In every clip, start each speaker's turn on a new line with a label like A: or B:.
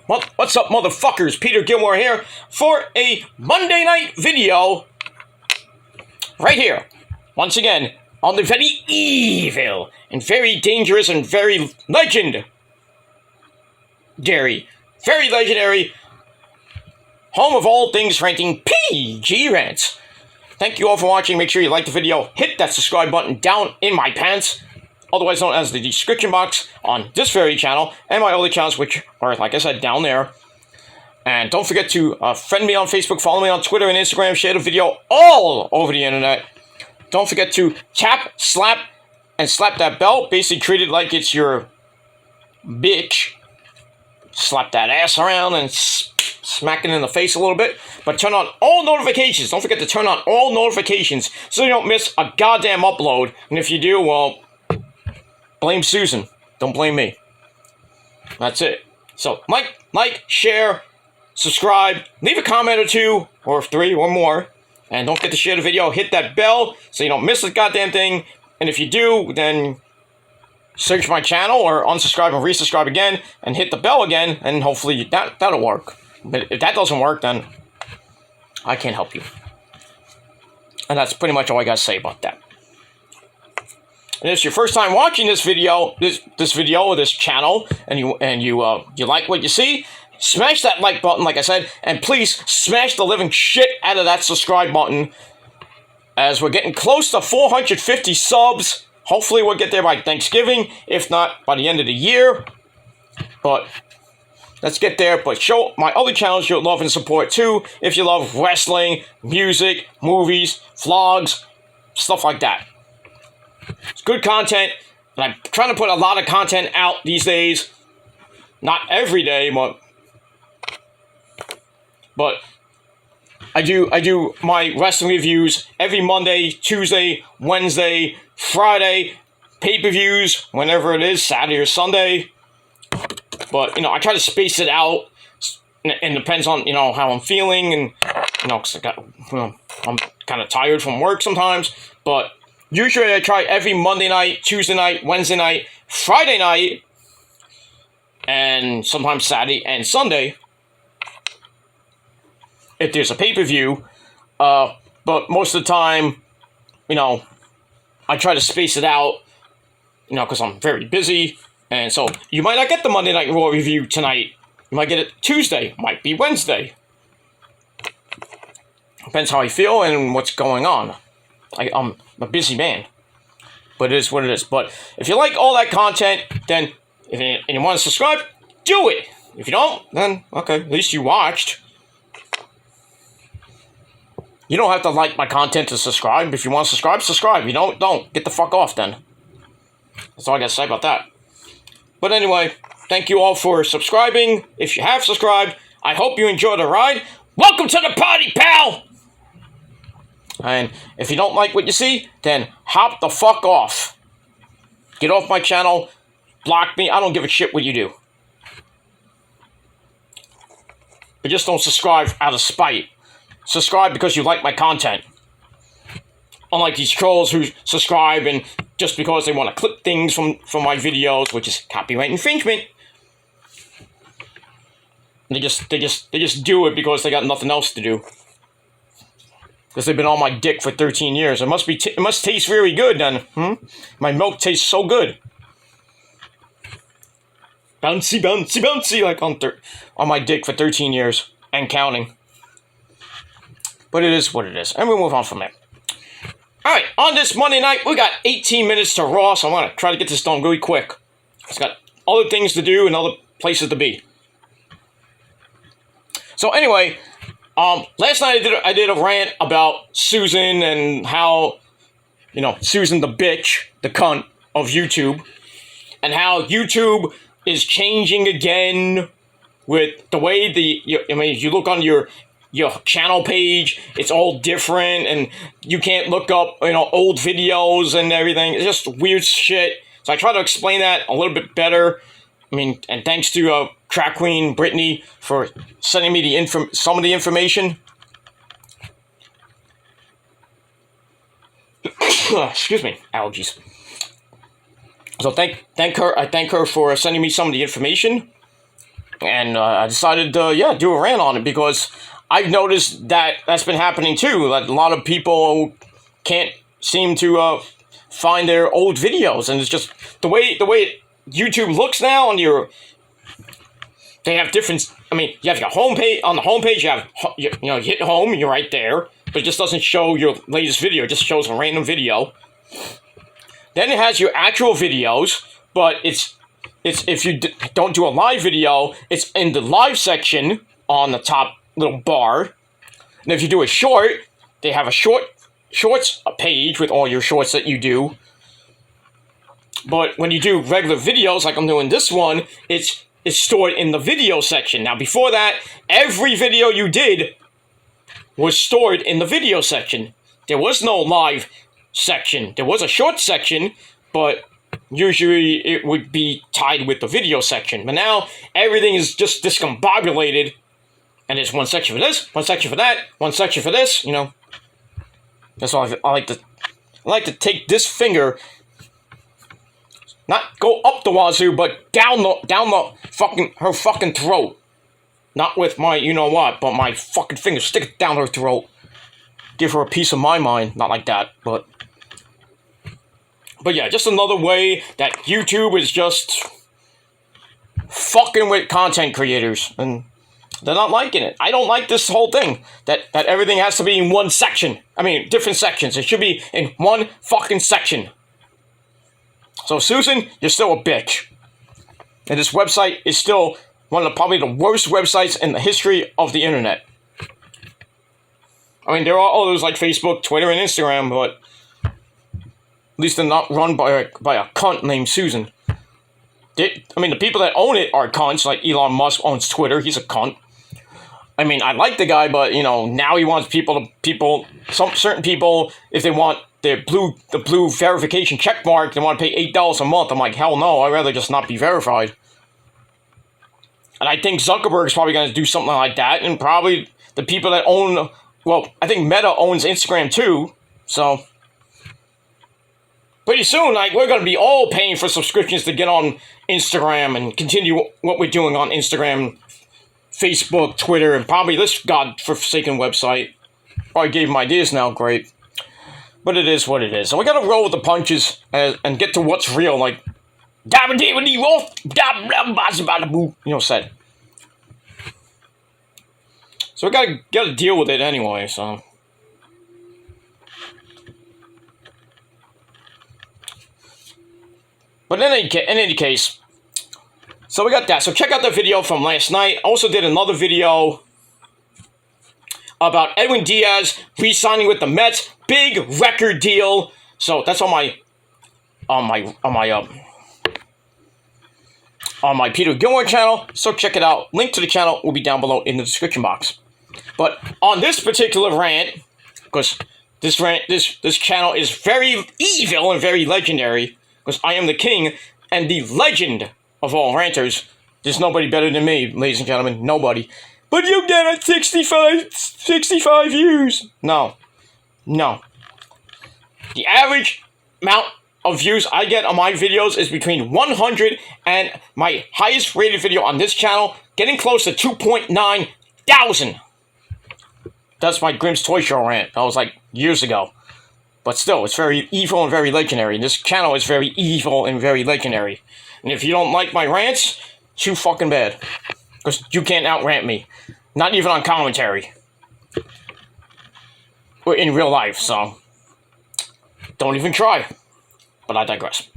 A: What's up, motherfuckers? Peter Gilmore here for a Monday night video. Right here. Once again, on the very evil and very dangerous and very legendary, home of all things ranting PG Rants. Thank you all for watching. Make sure you like the video. Hit that subscribe button down in my pants, otherwise known as the description box on this very channel and my other channels, which are, like I said, down there. And don't forget to friend me on Facebook, follow me on Twitter and Instagram, share the video all over the internet. Don't forget to tap, slap, and slap that bell. Basically treat it like it's your bitch. Slap that ass around and smack it in the face a little bit. But turn on all notifications. Don't forget to turn on all notifications so you don't miss a goddamn upload. And if you do, well, blame Susan. Don't blame me. That's it. So, like, share, subscribe, leave a comment or two, or 3 or more. And don't forget to share the video. Hit that bell so you don't miss the goddamn thing. And if you do, then search my channel or unsubscribe and resubscribe again and hit the bell again. And hopefully that'll work. But if that doesn't work, then I can't help you. And that's pretty much all I got to say about that. And if it's your first time watching this video, this video or this channel, and you like what you see, smash that like button, like I said, and please smash the living shit out of that subscribe button, as we're getting close to 450 subs. Hopefully we'll get there by Thanksgiving, if not by the end of the year. But let's get there. But show my other channels your love and support too, if you love wrestling, music, movies, vlogs, stuff like that. It's good content, and I'm trying to put a lot of content out these days. Not every day, but I do my wrestling reviews every Monday, Tuesday, Wednesday, Friday, pay-per-views whenever it is, Saturday or Sunday. But I try to space it out, and it depends on how I'm feeling, and because I'm kind of tired from work sometimes. But usually I try every Monday night, Tuesday night, Wednesday night, Friday night, and sometimes Saturday and Sunday, if there's a pay-per-view. But most of the time, I try to space it out, because I'm very busy. And so you might not get the Monday Night Raw review tonight. You might get it Tuesday, might be Wednesday. Depends how I feel and what's going on. I'm a busy man. But it is what it is. But if you like all that content, then if you want to subscribe, do it. If you don't, then okay, at least you watched. You don't have to like my content to subscribe. If you want to subscribe, subscribe. You don't. Get the fuck off then. That's all I got to say about that. But anyway, thank you all for subscribing. If you have subscribed, I hope you enjoy the ride. Welcome to the party, pal! And if you don't like what you see, then hop the fuck off. Get off my channel. Block me. I don't give a shit what you do. But just don't subscribe out of spite. Subscribe because you like my content. Unlike these trolls who subscribe and just because they want to clip things from my videos, which is copyright infringement. They just do it because they got nothing else to do. Because they've been on my dick for 13 years. It must taste very good then. My milk tastes so good. Bouncy, bouncy, bouncy, like on my dick for 13 years and counting. But it is what it is. And we'll move on from there. Alright, on this Monday night, we got 18 minutes to Raw, so I'm going to try to get this done really quick. It's got other things to do and other places to be. So anyway, last night I did a rant about Susan and how, Susan the bitch, the cunt of YouTube, and how YouTube is changing again with the way you look on your channel page, it's all different, and you can't look up, old videos and everything. It's just weird shit. So I try to explain that a little bit better. And thanks to Crack Queen Brittany for sending me some of the information. Excuse me, allergies. So thank her. I thank her for sending me some of the information. And I decided to, do a rant on it because I've noticed that that's been happening too. That a lot of people can't seem to find their old videos, and it's just the way YouTube looks now on your. They have different. I mean, you have your homepage. On the homepage, you have you hit home. You're right there, but it just doesn't show your latest video. It just shows a random video. Then it has your actual videos, but it's if you don't do a live video, it's in the live section on the top little bar. And if you do a short, they have a shorts page with all your shorts that you do. But when you do regular videos, like I'm doing this one, it's stored in the video section. Now, before that, every video you did was stored in the video section. There was no live section. There was a short section, but usually it would be tied with the video section. But now, everything is just discombobulated, and there's one section for this, one section for that, one section for this, That's why I like to take this finger, not go up the wazoo, but down the her fucking throat. Not with my you-know-what, but my fucking finger, stick it down her throat. Give her a piece of my mind. Not like that, but yeah, just another way that YouTube is just fucking with content creators, and they're not liking it. I don't like this whole thing, that everything has to be in one section. I mean, different sections. It should be in one fucking section. So, Susan, you're still a bitch. And this website is still one of probably the worst websites in the history of the internet. I mean, there are others like Facebook, Twitter, and Instagram, but at least they're not run by a cunt named Susan. The people that own it are cunts, like Elon Musk owns Twitter. He's a cunt. I mean, I like the guy, but, now he wants some certain people, if they want the blue verification check mark, they want to pay $8 a month. I'm like, hell no, I'd rather just not be verified. And I think Zuckerberg's probably going to do something like that, and probably the people that own, I think Meta owns Instagram too, so pretty soon, we're going to be all paying for subscriptions to get on Instagram and continue what we're doing on Instagram, Facebook, Twitter, and probably this godforsaken website. I gave him ideas now, great. But it is what it is. So we gotta roll with the punches and get to what's real, like said. So we gotta deal with it anyway, so. But in any case, so we got that. So check out the video from last night. I also did another video about Edwin Diaz re-signing with the Mets, big record deal. So that's on my Peter Gilmore channel. So check it out. Link to the channel will be down below in the description box. But on this particular rant, because this channel is very evil and very legendary, because I am the king and the legend of all ranters. There's nobody better than me, ladies and gentlemen. Nobody. But you get it 65 views. No. The average amount of views I get on my videos is between 100 and my highest rated video on this channel, getting close to 2.9 thousand. That's my Grimm's Toy Show rant. That was like years ago. But still, it's very evil and very legendary. This channel is very evil and very legendary. And if you don't like my rants, too fucking bad. Because you can't out-rant me. Not even on commentary. Or in real life, so. Don't even try. But I digress.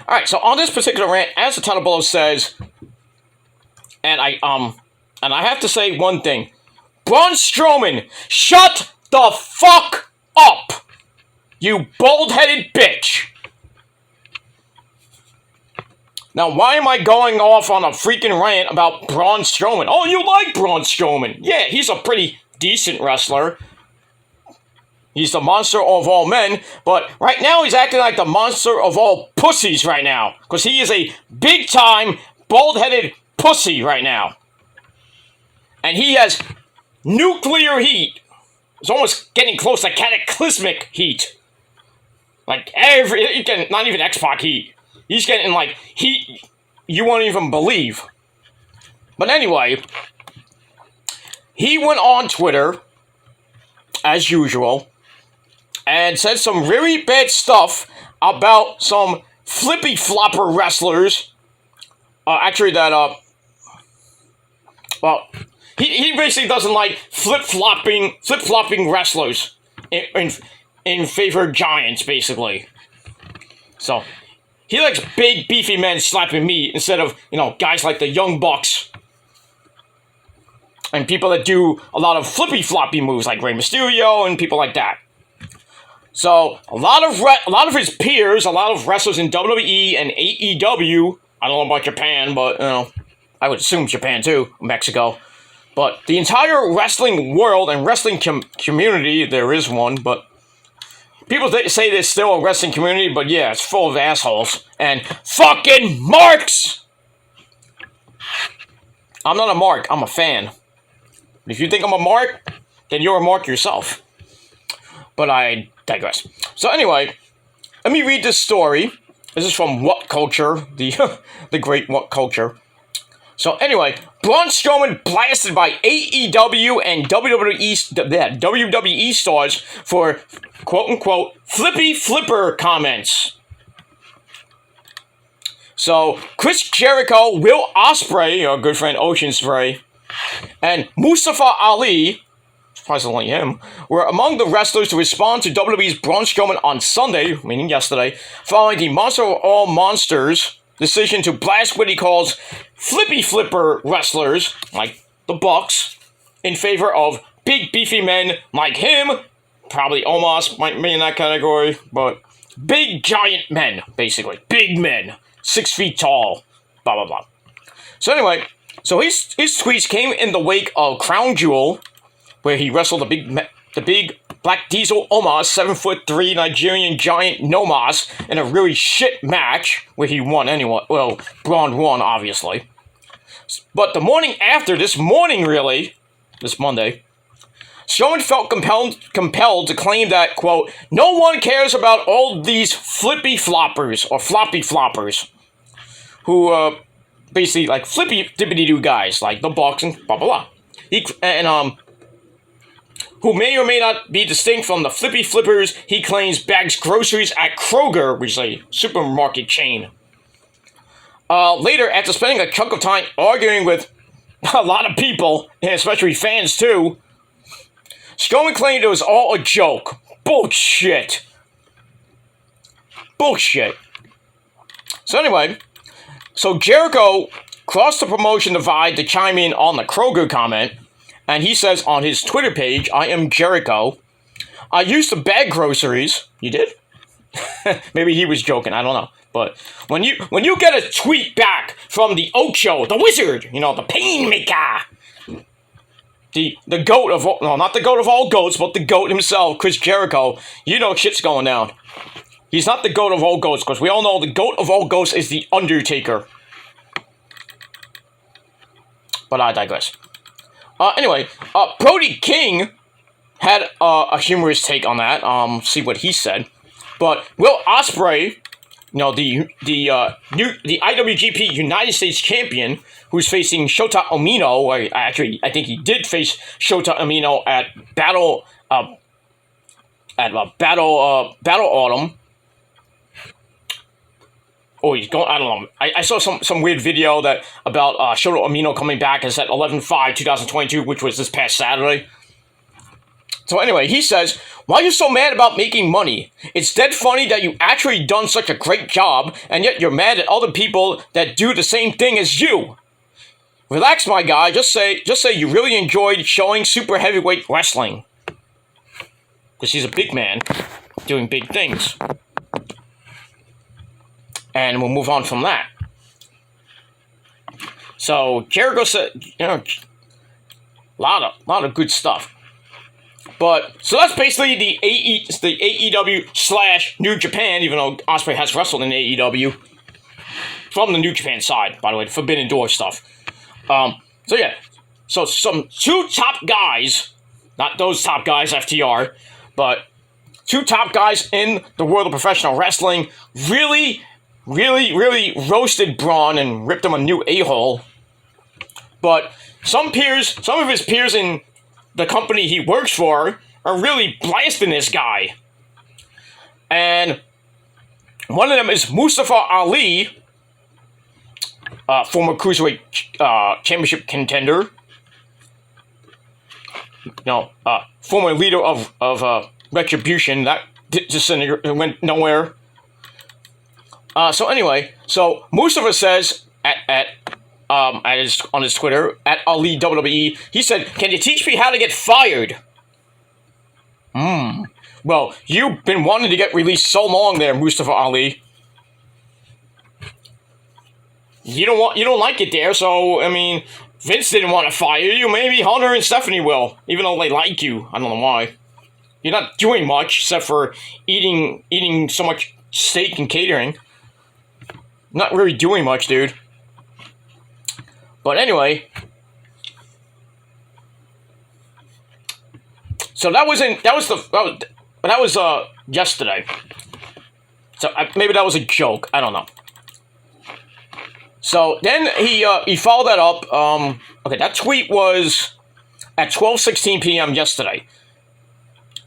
A: Alright, so on this particular rant, as the title below says, and I have to say one thing. Braun Strowman, shut the fuck up! You bald-headed bitch! Now, why am I going off on a freaking rant about Braun Strowman? Oh, you like Braun Strowman? Yeah, he's a pretty decent wrestler. He's the monster of all men, but right now he's acting like the monster of all pussies right now. Because he is a big-time, bald-headed pussy right now. And he has nuclear heat. It's almost getting close to cataclysmic heat. Like, not even X-Pac heat. He's getting, like, heat you won't even believe. But anyway, he went on Twitter, as usual, and said some very bad stuff about some flippy flopper wrestlers. Well, he basically doesn't like flip-flopping wrestlers in favor of giants, basically. So, he likes big, beefy men slapping meat instead of, guys like the Young Bucks. And people that do a lot of flippy-floppy moves, like Rey Mysterio and people like that. So, a lot of his peers, a lot of wrestlers in WWE and AEW, I don't know about Japan, but, I would assume Japan too, Mexico. But the entire wrestling world and wrestling community, there is one, but people say there's still a wrestling community, but yeah, it's full of assholes and fucking marks! I'm not a mark, I'm a fan. If you think I'm a mark, then you're a mark yourself. But I digress. So anyway, let me read this story. This is from What Culture, the great What Culture. So anyway, Braun Strowman blasted by AEW and WWE stars for quote-unquote flippy flipper comments. So Chris Jericho, Will Ospreay, our good friend Ocean Spray, and Mustafa Ali, surprisingly him, were among the wrestlers to respond to WWE's Braun Strowman on Sunday, meaning yesterday, following the Monster of All Monsters decision to blast what he calls flippy flipper wrestlers, like the Bucks, in favor of big beefy men like him, probably Omos might be in that category, but big giant men, basically. Big men. 6 feet tall. Blah, blah, blah. So anyway, his tweets came in the wake of Crown Jewel, where he wrestled the big Black Diesel Omos, 7'3" Nigerian giant Nomos, in a really shit match, where he won anyway. Well, Braun won, obviously. But the morning after, this Monday, Strowman felt compelled to claim that, quote, no one cares about all these flippy floppers, or floppy floppers, who, basically, like, flippy dippity-doo guys, like the Bucks and blah, blah, blah. Who may or may not be distinct from the flippy flippers he claims bags groceries at Kroger, which is a supermarket chain. Later, after spending a chunk of time arguing with a lot of people, and especially fans too, Strowman claimed it was all a joke. Bullshit. Bullshit. So anyway, Jericho crossed the promotion divide to chime in on the Kroger comment, and he says on his Twitter page, I am Jericho. I used to bag groceries. You did? Maybe he was joking, I don't know. But when you get a tweet back from the Ocho, the wizard, the pain maker, the goat of all, no, not the goat of all goats, but the goat himself, Chris Jericho, shit's going down. He's not the goat of all goats, because we all know the goat of all goats is the Undertaker. But I digress. Anyway, Brody King had a humorous take on that. See what he said. But Will Ospreay, the IWGP United States champion, who's facing Shota Umino. I think he did face Shota Umino at Battle Autumn. Oh, he's going. I don't know. I saw some weird video about Shota Umino coming back. It's at 11/5/2022, which was this past Saturday. So anyway, he says, why are you so mad about making money? It's dead funny that you actually done such a great job, and yet you're mad at other people that do the same thing as you. Relax, my guy. Just say you really enjoyed showing super heavyweight wrestling. Because he's a big man doing big things. And we'll move on from that. So Jericho said, a lot of good stuff. But so that's basically the AEW / New Japan, even though Ospreay has wrestled in AEW from the New Japan side, by the way, the Forbidden Door stuff. So some two top guys, not those top guys, FTR, but two top guys in the world of professional wrestling really roasted Braun and ripped him a new a-hole But some of his peers in the company he works for are really blasting this guy. And one of them is Mustafa Ali, former Cruiserweight Championship contender. Former leader of Retribution. That just went nowhere. So anyway, Mustafa says on his Twitter at Ali WWE, he said, "Can you teach me how to get fired?" Well, you've been wanting to get released so long there, Mustafa Ali. You don't like it there, so I mean, Vince didn't want to fire you. Maybe Hunter and Stephanie will, even though they like you. I don't know why. You're not doing much except for eating so much steak and catering. Not really doing much, dude. But anyway, so that was yesterday. So maybe that was a joke. I don't know. So then he followed that up. Okay, that tweet was at 12:16 p.m. yesterday.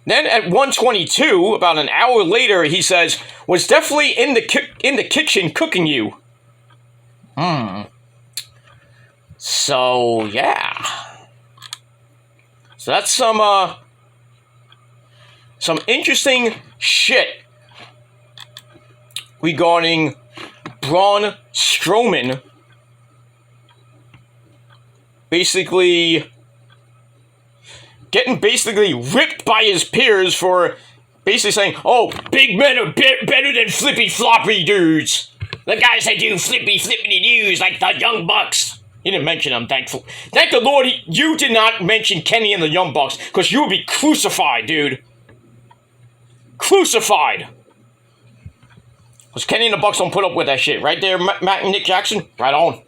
A: Then at 1:22, about an hour later, he says, "Was definitely in the kitchen cooking you." So yeah. So that's some interesting shit regarding Braun Strowman basically getting ripped by his peers for basically saying, "Oh, big men are better than flippy floppy dudes. The guys that do flippy dudes like the Young Bucks." He didn't mention them, thankful. Thank the Lord you did not mention Kenny and the Young Bucks, because you would be crucified, dude. Crucified. Because Kenny and the Bucks don't put up with that shit. Right there, Matt and Nick Jackson? Right on.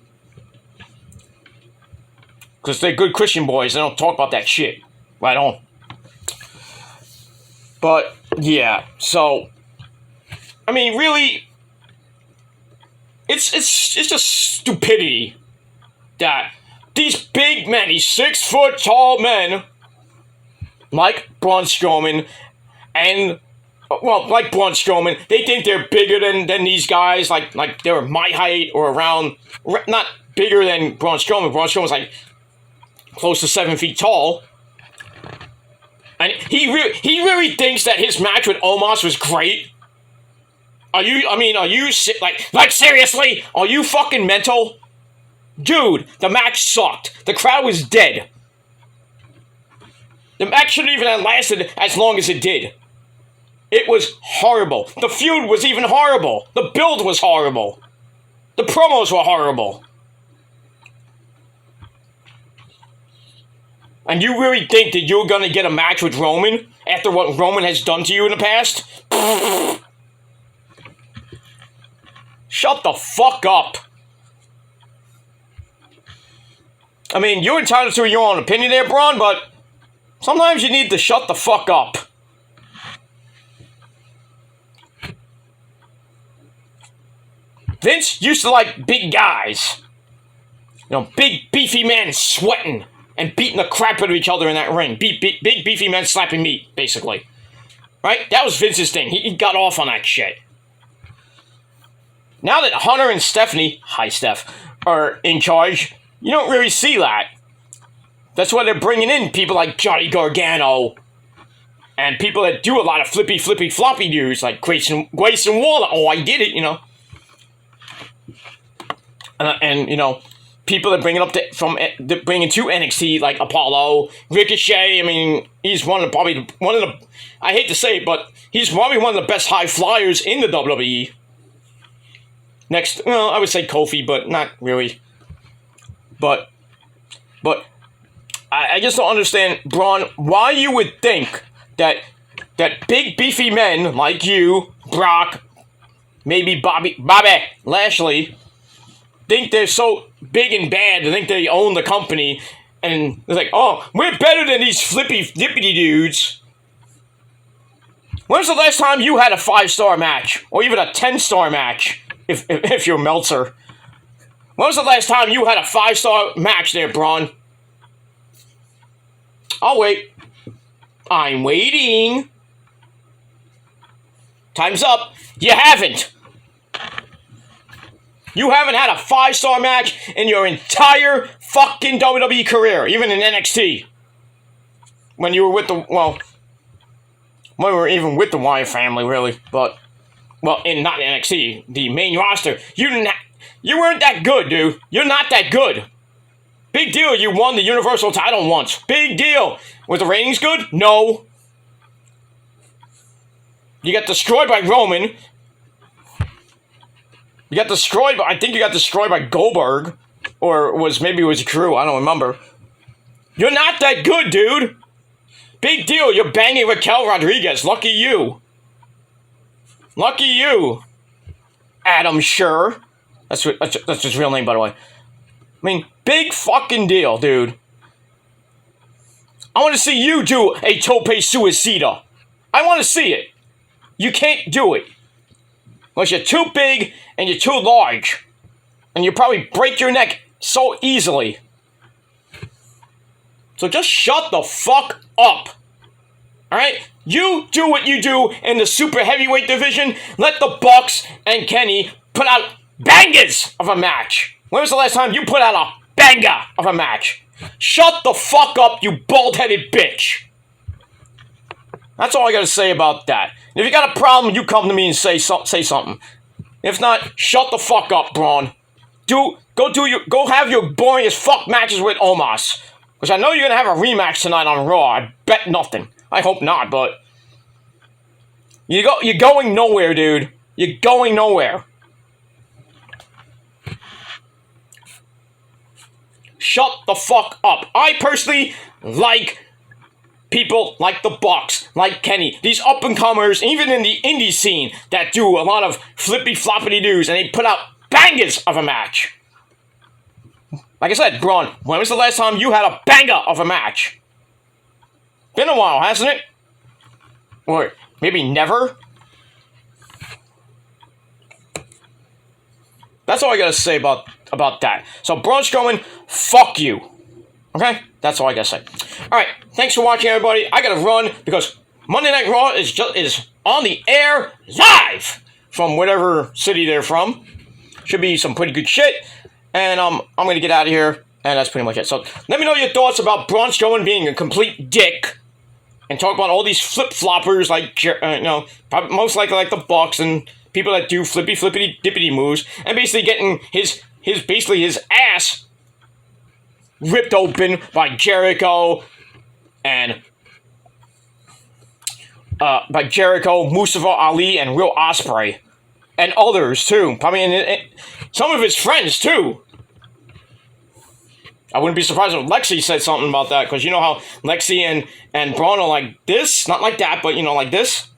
A: Because they're good Christian boys. They don't talk about that shit. Right on. But, yeah. So, I mean, really, it's just stupidity that these big men, these 6 foot tall men, like Braun Strowman, and like Braun Strowman, they think they're bigger than these guys, like they're my height or around, not bigger than Braun Strowman. Braun Strowman's like close to 7 feet tall, and he really thinks that his match with Omos was great. Are you seriously? Are you fucking mental? Dude, the match sucked. The crowd was dead. The match shouldn't even have lasted as long as it did. It was horrible. The feud was even horrible. The build was horrible. The promos were horrible. And you really think that you're gonna get a match with Roman after what Roman has done to you in the past? Shut the fuck up. I mean, you're entitled to your own opinion there, Braun, but sometimes you need to shut the fuck up. Vince used to like big guys. Big, beefy men sweating and beating the crap out of each other in that ring. Big, beefy men slapping meat, basically. Right? That was Vince's thing. He got off on that shit. Now that Hunter and Stephanie, hi Steph, are in charge, you don't really see that. That's why they're bringing in people like Johnny Gargano and people that do a lot of flippy floppy dudes like Grayson Waller. Oh, I get it, And people that bring it up bringing to NXT like Apollo, Ricochet. I mean, he's one of the. I hate to say it, but he's probably one of the best high flyers in the WWE. Next, I would say Kofi, but not really. But I just don't understand, Braun, why you would think that big beefy men like you, Brock, maybe Bobby Lashley, think they're so big and bad, they think they own the company, and they're like, "Oh, we're better than these flippity dudes." When's the last time you had a 5-star match, or even a 10-star match, if you're Meltzer? When was the last time you had a 5-star match there, Braun? I'll wait. I'm waiting. Time's up. You haven't. You haven't had a 5-star match in your entire fucking WWE career, even in NXT. When you were with the, well, when we were even with the Wyatt family, really, but, well, not NXT, the main roster, you weren't that good, dude. You're not that good. Big deal, you won the Universal title once. Big deal. Was the ratings good? No. You got destroyed by Roman. You got destroyed by, I think you got destroyed by Goldberg. Or maybe it was Drew, I don't remember. You're not that good, dude. Big deal, you're banging Raquel Rodriguez. Lucky you. Lucky you. Adam Scher. That's his real name, by the way. I mean, big fucking deal, dude. I want to see you do a tope suicida. I want to see it. You can't do it. Unless you're too big and you're too large. And you probably break your neck so easily. So just shut the fuck up. Alright? You do what you do in the super heavyweight division. Let the Bucks and Kenny put out bangers of a match. When was the last time you put out a banger of a match? Shut the fuck up, you bald-headed bitch. That's all I gotta say about that. If you got a problem, you come to me and say something. If not, shut the fuck up, Braun. Go have your boring as fuck matches with Omos. Because I know you're gonna have a rematch tonight on Raw. I bet nothing. I hope not, but you're going nowhere, dude. You're going nowhere. Shut the fuck up. I personally like people like the Bucks, like Kenny, these up-and-comers, even in the indie scene, that do a lot of flippy-floppity-doos, and they put out bangers of a match. Like I said, Braun, when was the last time you had a banger of a match? Been a while, hasn't it? Or maybe never? That's all I gotta say about that. So, Braun Strowman, fuck you. Okay? That's all I gotta say. Alright, thanks for watching, everybody. I gotta run because Monday Night Raw is on the air live from whatever city they're from. Should be some pretty good shit. And I'm gonna get out of here, and that's pretty much it. So, let me know your thoughts about Braun Strowman being a complete dick. And talk about all these flip-floppers, like, probably most likely like the Bucks and people that do flippity-dippity moves, and basically getting his ass ripped open by Jericho and Mustafa Ali, and Will Ospreay, and others too. Probably and some of his friends too. I wouldn't be surprised if Lexi said something about that, because you know how Lexi and Braun are like this, not like that, but you know, like this.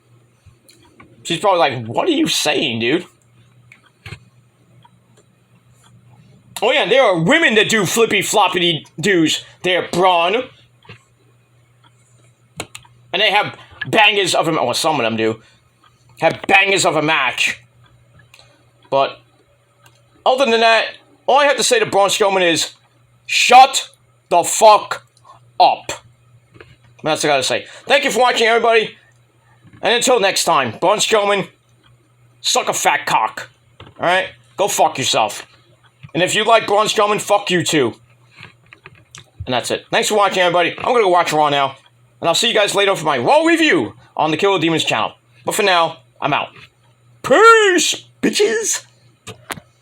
A: She's probably like, "What are you saying, dude?" Oh yeah, there are women that do flippy-floppity doos. They're Braun. And they have bangers of a... Well, some of them do. Have bangers of a match. But, other than that, all I have to say to Braun Strowman is, shut the fuck up. That's what I gotta say. Thank you for watching, everybody. And until next time, Braun Strowman, suck a fat cock. Alright? Go fuck yourself. And if you like Braun Strowman, fuck you too. And that's it. Thanks for watching, everybody. I'm gonna go watch Raw now. And I'll see you guys later for my Raw review on the Killer Demons channel. But for now, I'm out. Peace, bitches!